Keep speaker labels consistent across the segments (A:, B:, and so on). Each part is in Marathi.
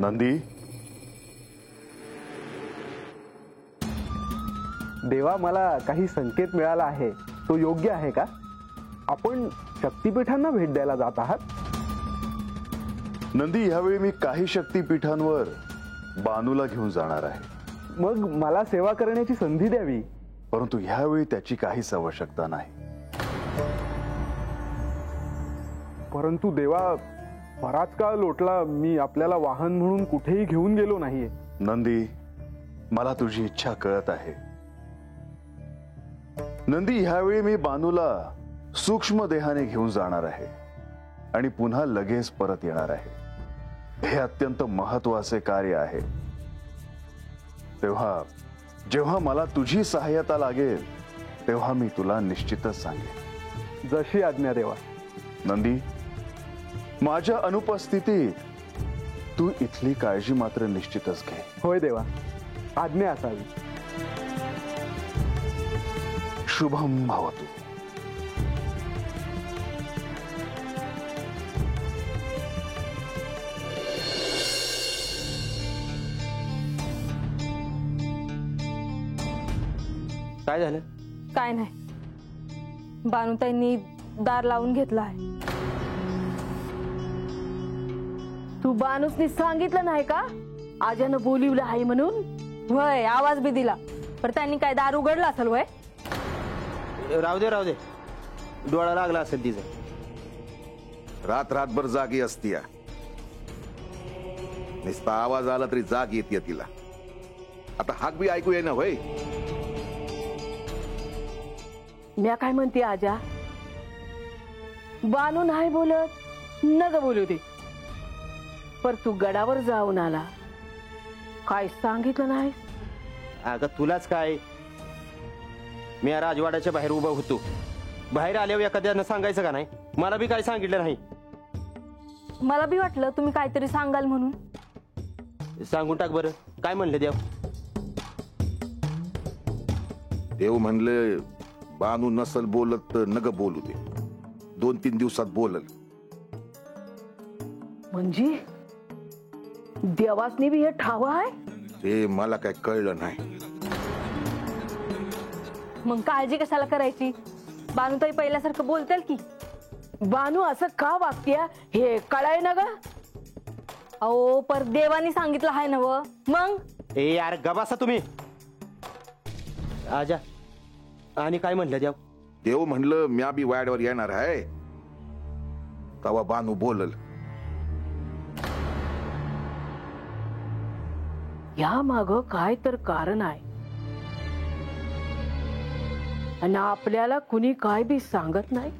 A: नंदी,
B: देवा, मला काही संकेत मिळाला आहे, तो योग्य आहे का? आपण शक्तिपीठांना भेट द्यायला जात आहात?
A: नंदी, ह्यावेळी मी काही शक्तिपीठांवर बानूला घेऊन जाणार आहे.
B: मग मला सेवा करण्याची संधी द्यावी.
A: परंतु ह्यावेळी त्याची काहीच आवश्यकता नाही.
B: परंतु देवा, बराच काळ लोटला, मी आपल्याला वाहन म्हणून कुठेही घेऊन गेलो नाहीये.
A: नंदी, मला तुझी इच्छा कळत आहे. नंदी, ह्यावेळी मी बानूला सूक्ष्म देहाने घेऊन जाणार आहे आणि पुन्हा लगेच परत येणार आहे. हे अत्यंत महत्वाचे कार्य आहे. तेव्हा जेव्हा मला तुझी सहाय्यता लागेल तेव्हा मी तुला निश्चितच सांगेन.
B: जशी आज्ञा देवा.
A: नंदी, माझ्या अनुपस्थितीत तू इथली काळजी मात्र निश्चितच घे.
B: होय देवा, आज्ञा असावी.
A: शुभम भवतु.
C: काय झालं?
D: काय नाही, बानुताईंनी दार लावून घेतला आहे.
E: तू बानूसनी सांगितलं नाही का आज्यानं बोलिवलं आहे म्हणून?
D: वय आवाज बी दिला, पण त्यांनी काय दार उघडला असेल. वय
C: राहू दे, डोळा लागला असेल तिचा.
F: रात्रभर जागी असती. नुसता आवाज आला तरी जाग येते तिला. आता हाक बी ऐकू येईना होय.
E: म्या काय म्हणते आजा, बानू नाही बोलत नग बोलू दे, पर तू गडावर जाऊन आला, काय सांगितलं नाही?
C: अगं तुलाच काय, मी राजवाड्याच्या बाहेर उभा होतो. बाहेर आल्यावर एखाद्यानं सांगायचं का नाही? मला बी काय सांगितलं नाही.
D: मला बी वाटलं तुम्ही काहीतरी सांगाल म्हणून.
C: सांगून टाक बरं, काय म्हणले देव?
F: देव म्हणले बानू नसल बोलत तर नग बोलू दे, 2-3 दिवसात बोलल.
E: म्हणजे देवासनी बी हे ठाव आहे?
F: ते मला काय कळलं नाही.
D: मग काळजी कशाला करायची? बानुताई पहिल्यासारखं बोलतील की.
E: बानू असं का वागते हे कळाय ना ग?
D: अहो, पर देवानी सांगितलं आहे ना व. मग
C: ए यार गबासा तुम्ही. आजा, आणि काय म्हणलं देव?
F: देव म्हणलं म्या बी वाड्यावर येणार आहे, तवा बानू बोलल.
E: या माग काय तर कारण आहे आणि आपल्याला कुणी काय बी सांगत नाही.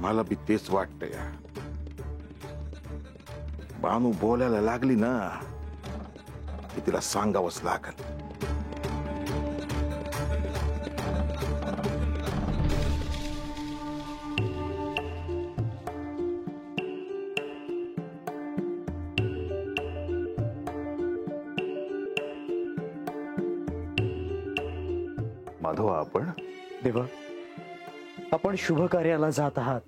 F: मला बी तेच वाटतंय. बानू बोलायला लागली ना की तिला सांगावंच लागल.
A: माधवा, आपण
G: देवा, आपण शुभ कार्याला जात आहात,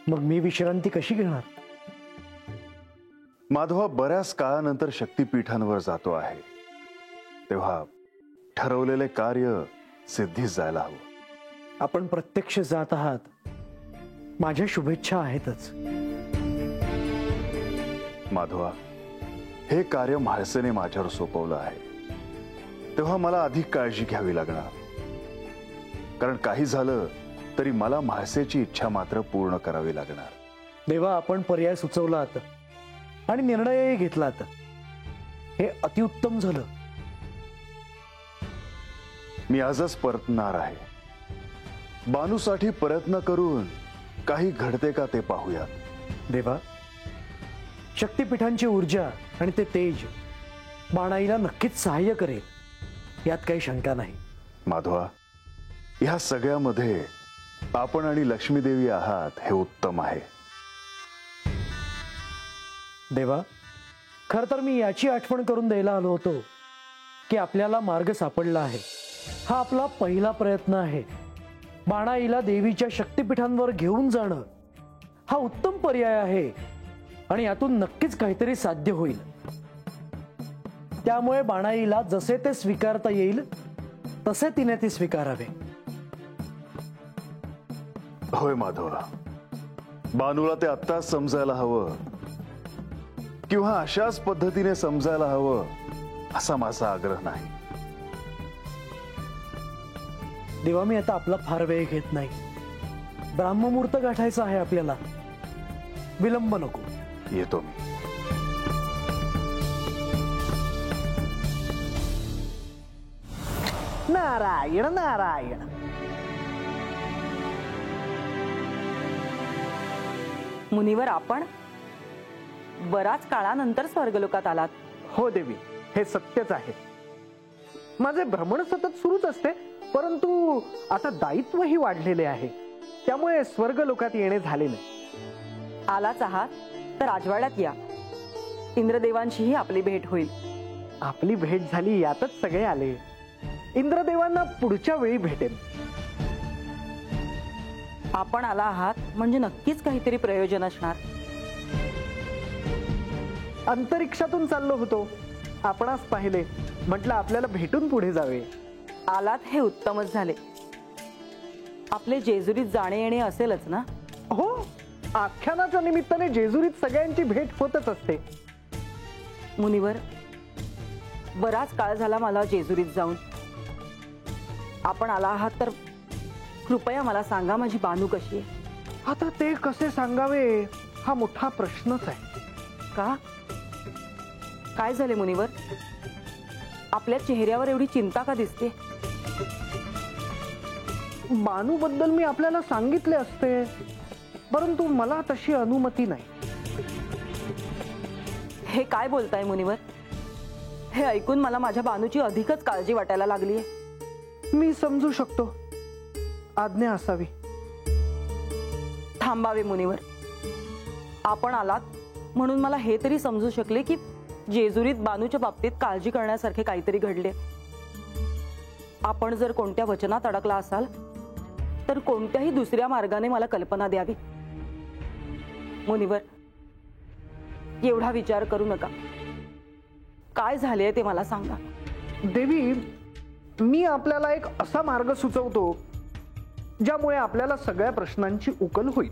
G: मग मी विश्रांती कशी घेणार?
A: माधवा, बऱ्याच काळानंतर शक्तिपीठांवर जातो आहे, तेव्हा ठरवलेले कार्य सिद्धीस जायला हवं.
G: आपण प्रत्यक्ष जात आहात, माझ्या शुभेच्छा आहेतच.
A: माधवा, हे कार्य म्हाळसेने माझ्यावर सोपवलं आहे, तेव्हा मला अधिक काळजी घ्यावी लागणार. कारण काही झालं तरी मला म्हाळसेची इच्छा मात्र पूर्ण करावी लागणार.
G: देवा, आपण पर्याय सुचवलात आणि निर्णयही घेतलात, हे अतिउत्तम झालं.
A: मी आजच परतणार आहे. बानूसाठी प्रयत्न करून काही घडते का ते पाहूयात.
G: देवा, शक्तिपीठांची ऊर्जा आणि ते तेज बाणाईला नक्कीच सहाय्य करेल, यात काही शंका नाही.
A: माधवा, ह्या सगळ्यामध्ये आपण आणि लक्ष्मीदेवी आहात हे उत्तम आहे.
G: देवा, खर तर मी याची आठवण करून द्यायला आलो होतो की आपल्याला मार्ग सापडला आहे. हा आपला पहिला प्रयत्न आहे. बाणाईला देवीच्या शक्तिपीठांवर घेऊन जाणं हा उत्तम पर्याय आहे आणि यातून नक्कीच काहीतरी साध्य होईल. त्यामुळे बाणाईला जसे ते स्वीकारता येईल तसे तिने ते स्वीकारावे.
A: होय माधवा, बानूला ते आत्ताच समजायला हवं किंवा अशाच पद्धतीने समजायला हवं असा माझा आग्रह नाही.
G: देवा, मी आता आपला फार वेळ घेत नाही. ब्राह्ममुहूर्त गाठायचा आहे आपल्याला. विलंब नको.
A: येतो मी.
B: नारायण नारायण.
E: मुनिवर, आपण बराच काळानंतर स्वर्गलोकात आलात.
B: हो देवी, हे सत्यच आहे. माझे भ्रमण सतत सुरूच असते, परंतु आता दायित्वही वाढलेले आहे, त्यामुळे स्वर्गलोकात येणे झाले नाही.
E: आलाच आहात तर राजवाड्यात या. इंद्रदेवांशीही आपली भेट होईल.
B: आपली भेट झाली यातच सगळे आले. इंद्रदेवांना पुढच्या वेळी भेटेन.
E: आपण आला आहात म्हणजे नक्कीच काहीतरी प्रयोजन असणार.
B: अंतरिक्षातून चाललो होतो, आपणास पाहिले, म्हटलं आपल्याला भेटून पुढे जावे.
E: आलात हे उत्तमच झाले. आपले जेजुरीत जाणे येणे असेलच ना?
B: हो, आख्यानाच्या निमित्ताने जेजुरीत सगळ्यांची भेट होतच असते.
E: मुनिवर, बराच काळ झाला मला जेजुरीत जाऊन. आपण आला आहात तर कृपया मला सांगा, माझी बानू कशी आहे?
B: आता ते कसे सांगावे हा मोठा प्रश्नच आहे.
E: का? काय झाले मुनिवर? आपल्या चेहऱ्यावर एवढी चिंता का दिसते?
B: बानू बद्दल मी आपल्याला सांगितले असते, परंतु मला तशी अनुमती नाही.
E: हे काय बोलताय मुनिवर? हे ऐकून मला माझ्या बानूची अधिकच काळजी वाटायला लागली आहे.
B: मी समजू शकतो, आज्ञा असावी.
E: थांबावे मुनिवर. आपण आलात म्हणून मला हे तरी समजू शकले की जेजुरीत बानूच्या बाबतीत काळजी करण्यासारखे काहीतरी घडले. आपण जर कोणत्या वचनात अडकला असाल तर कोणत्याही दुसऱ्या मार्गाने मला कल्पना द्यावी. मुनिवर, एवढा विचार करू नका. काय झाले ते मला सांगा.
B: देवी, मी आपल्याला एक असा मार्ग सुचवतो ज्यामुळे आपल्याला सगळ्या प्रश्नांची उकल होईल.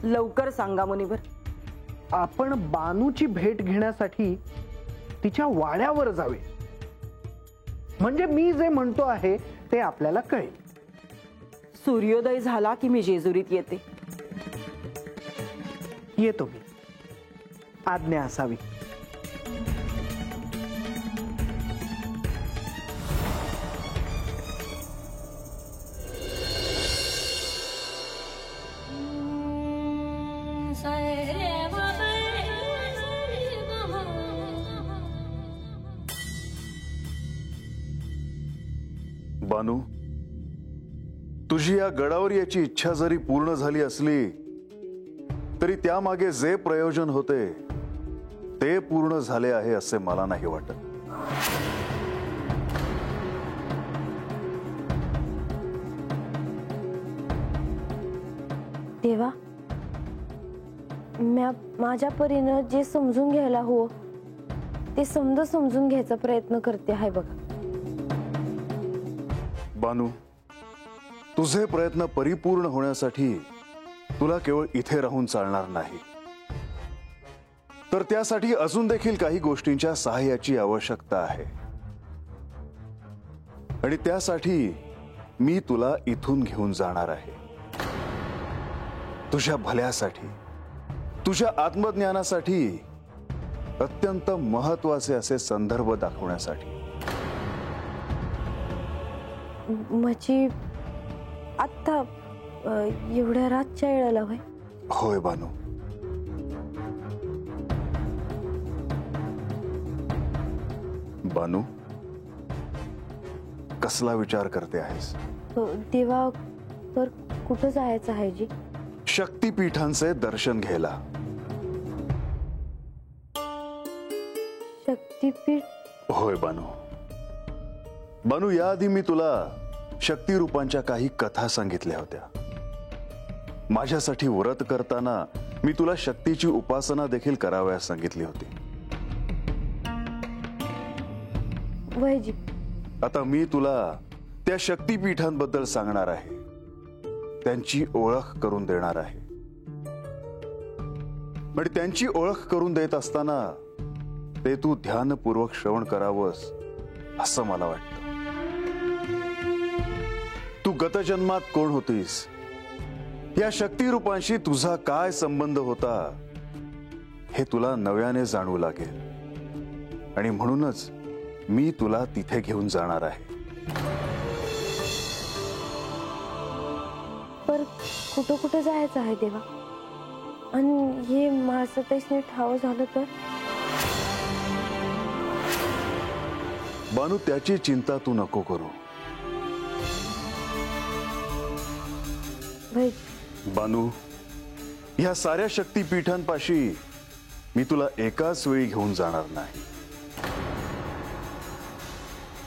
E: लवकर सांगा मुनिवर.
B: आपण बानूची भेट घेण्यासाठी तिच्या वाड्यावर जावे, म्हणजे मी जे म्हणतो आहे ते आपल्याला कळेल.
E: सूर्योदय झाला की मी जेजुरीत येते.
B: येतो मी. आज्ञा असावी.
A: बानू, तुझी या गडावर याची इच्छा जरी पूर्ण झाली असली तरी त्यामागे जे प्रयोजन होते ते पूर्ण झाले आहे असे मला नाही वाटत.
H: देवा, माझ्या परीनं जे समजून घ्यायला हवं ते समजून घ्यायचा प्रयत्न करते आहे बघा.
A: बानू, तुझे प्रयत्न परिपूर्ण होण्यासाठी तुला केवळ इथे राहून चालणार नाही, तर त्यासाठी अजून देखील काही गोष्टींच्या सहाय्याची आवश्यकता आहे. आणि त्यासाठी मी तुला इथून घेऊन जाणार आहे. तुझ्या भल्यासाठी, तुझ्या आत्मज्ञानासाठी अत्यंत महत्वाचे असे संदर्भ दाखवण्यासाठी.
H: म्हणजे आता एवढ्या रातच्या वेळेला होय?
A: होय बानू. बानू, कसला विचार करते आहेस?
H: देवा, तर कुठं जायचं आहे जी?
A: शक्तिपीठांचे दर्शन घ्यायला.
H: शक्तिपीठ?
A: होय बानू. बानू, याआधी मी तुला शक्तिरूपांच्या काही कथा सांगितल्या होत्या. माझ्यासाठी व्रत करताना मी तुला शक्तीची उपासना देखील करावयास सांगितली होती.
H: वयजी,
A: आता मी तुला त्या शक्तीपीठांबद्दल सांगणार आहे, त्यांची ओळख करून देणार आहे. पण त्यांची ओळख करून देत असताना ते तू ध्यानपूर्वक श्रवण करावंस असं मला वाटतं. तू गतजन्मात कोण होतीस, या शक्तिरूपांशी तुझा काय संबंध होता, हे तुला नव्याने जाणवू लागेल. आणि म्हणूनच मी तुला तिथे घेऊन जाणार आहे.
H: पर कुठं कुठं जायचं आहे देवा? आणि हे महासतेशने ठाव झालं तर?
A: बानू, त्याची चिंता तू नको करू. बानू, ह्या साऱ्या शक्तीपीठांपाशी मी तुला एकाच वेळी घेऊन जाणार नाही,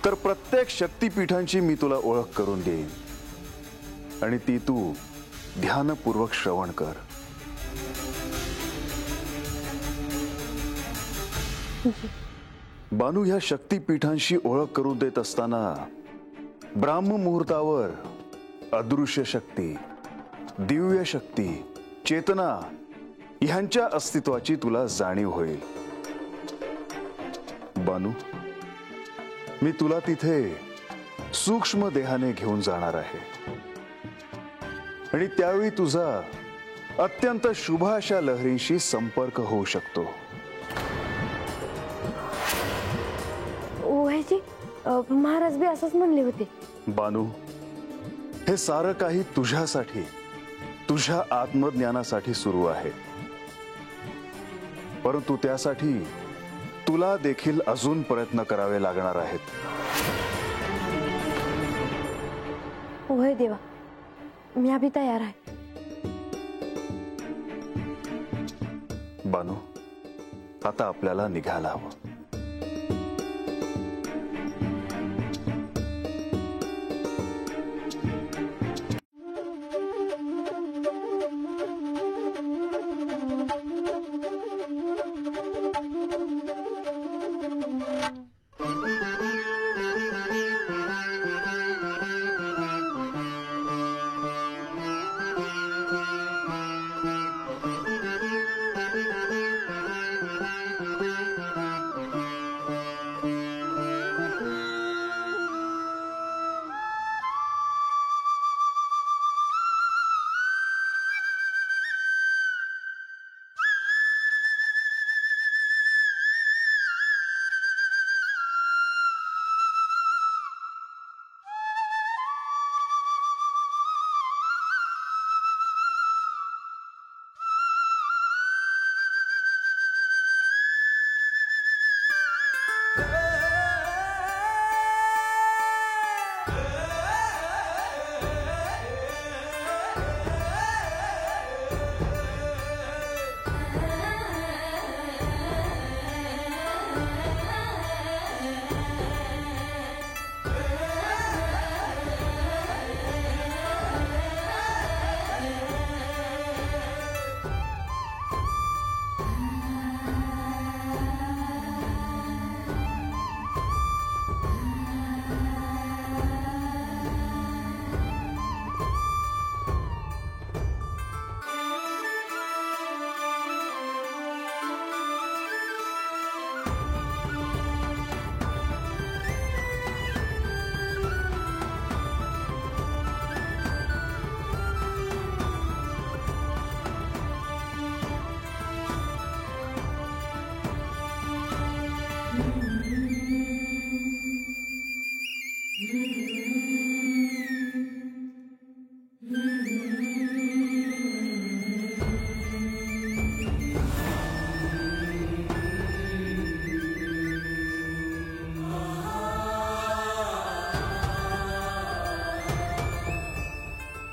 A: तर प्रत्येक शक्तीपीठांची मी तुला ओळख करून देईन आणि ती तू ध्यानपूर्वक श्रवण कर. बानू, ह्या शक्तीपीठांशी ओळख करून देत असताना ब्राह्म मुहूर्तावर अदृश्य शक्ती, दिव्य शक्ती, चेतना ह्यांच्या अस्तित्वाची तुला जाणीव होईल. बानू, मी तुला तिथे सूक्ष्म देहाने घेऊन जाणार आहे आणि त्यावेळी तुझा अत्यंत शुभ अशा लहरींशी संपर्क होऊ शकतो.
H: वयजी, महाराज बी असंच म्हणले होते.
A: बानू, हे सारं काही तुझ्यासाठी, तुझ्या आत्मज्ञानासाठी सुरू आहे. परंतु त्यासाठी तुला देखील अजून प्रयत्न करावे लागणार आहेत.
H: होय देवा, मी अभी तयार आहे.
A: बानू, आता आपल्याला निघायला हवं.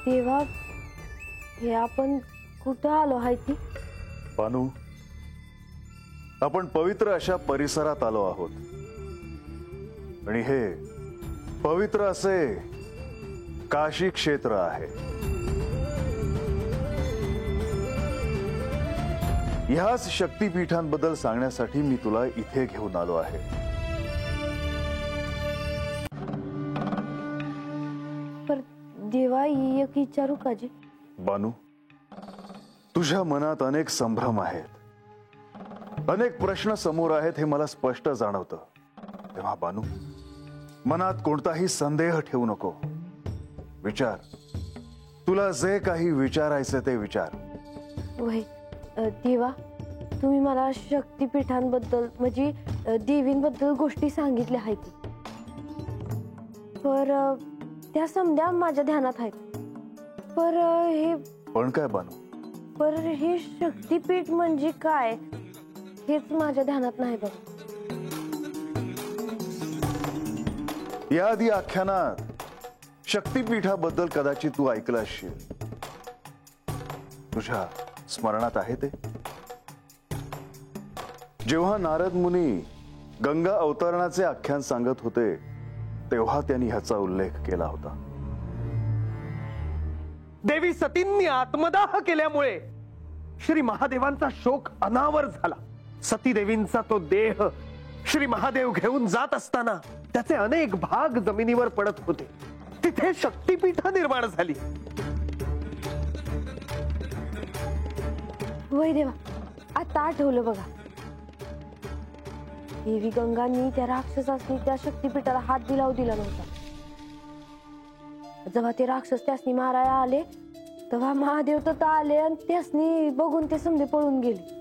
H: देवा, हे आपण कुठं आलो आहे ती?
A: बानू, आपण पवित्र अशा परिसरात आलो आहोत आणि हे पवित्र असे काशी क्षेत्र आहे. ह्याच शक्तीपीठांबद्दल सांगण्यासाठी मी तुला इथे घेऊन आलो आहे.
H: पर देवा एक विचारू का जी?
A: बानू, तुझ्या मनात अनेक संभ्रम आहेत, अनेक प्रश्न समोर आहेत हे मला स्पष्ट जाणवतं. तेव्हा बानू, मनात कोणताही संदेह ठेवू नको. विचार, तुला जे काही विचारायचे ते विचार.
H: वय देवा, तुम्ही मला शक्तीपीठांबद्दल म्हणजे देवींबद्दल गोष्टी सांगितल्या आहेत, पर त्या समध्या माझ्या ध्यानात आहेत. पर हे
A: पण काय बानू?
H: पर हे शक्तीपीठ म्हणजे काय हेच माझ्या ध्यानात नाही बघ.
A: याआधी आख्यानात शक्तीपीठाबद्दल कदाचित तू ऐकलं असशील. तुझ्या स्मरणात आहे ते? जेव्हा नारद मुनी गंगा अवतरणाचे आख्यान सांगत होते तेव्हा त्यांनी ह्याचा उल्लेख केला होता.
B: देवी सतींनी आत्मदाह केल्यामुळे श्री महादेवांचा शोक अनावर झाला. सती देवींचा तो देह श्री महादेव घेऊन जात असताना त्याचे अनेक भाग जमिनीवर पडत होते. तिथे शक्तीपीठ निर्माण झाली.
H: वय देवा, आता आठवलं बघा. देवी गंगांनी त्या राक्षसासनी त्या शक्तीपीठाला हात दिला नव्हता. जेव्हा ते राक्षस त्यासनी मारायला आले तेव्हा महादेव तर आले आणि त्यासनी बघून ते समजे पळून गेले.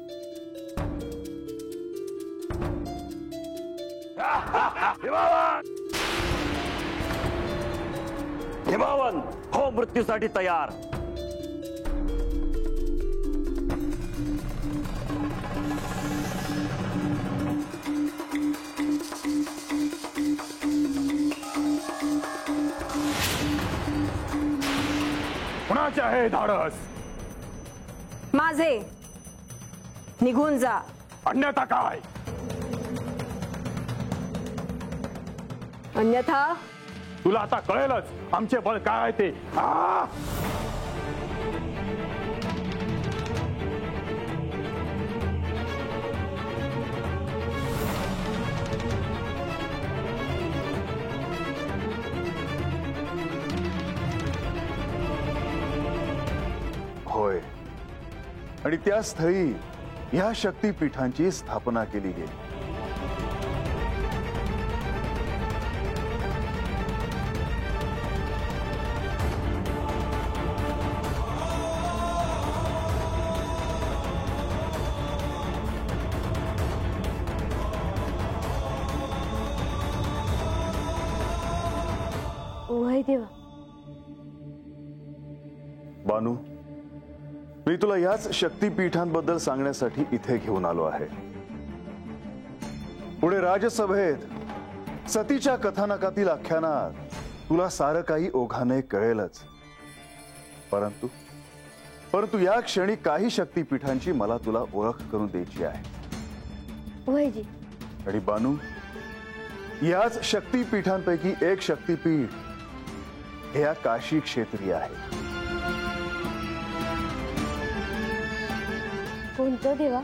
I: हिमावन हो मृत्यूसाठी तयार.
B: कुणाचे आहे धाडस?
E: माझे. निघून जा.
B: अन्यथा काय?
E: अन्यथा
B: तुला आता कळेलच आमचे बळ काय आहे ते.
A: होय, आणि त्या स्थळी ह्या शक्तीपीठांची स्थापना केली गेली.
H: वय देवा,
A: बानू, मी तुला याच शक्तीपीठांबद्दल सांगण्यासाठी इथे घेऊन आलो आहे. पुढे राजसभेत सतीच्या कथानकातील आख्यानात तुला सारं काही ओघाने कळेलच. परंतु या क्षणी काही शक्तीपीठांची मला तुला ओळख करून द्यायची आहे.
H: वयजी,
A: आणि बानू, याच शक्तीपीठांपैकी एक शक्तीपीठ हे या काशी क्षेत्रीय आहे.
H: कोणतं देवा?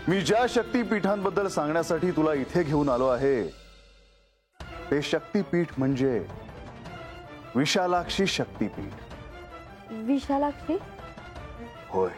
A: मी ज्या शक्तीपीठांबद्दल सांगण्यासाठी तुला इथे घेऊन आलो आहे ते शक्तीपीठ म्हणजे विशालाक्षी शक्तीपीठ.
H: विशालाक्षी?
A: होय.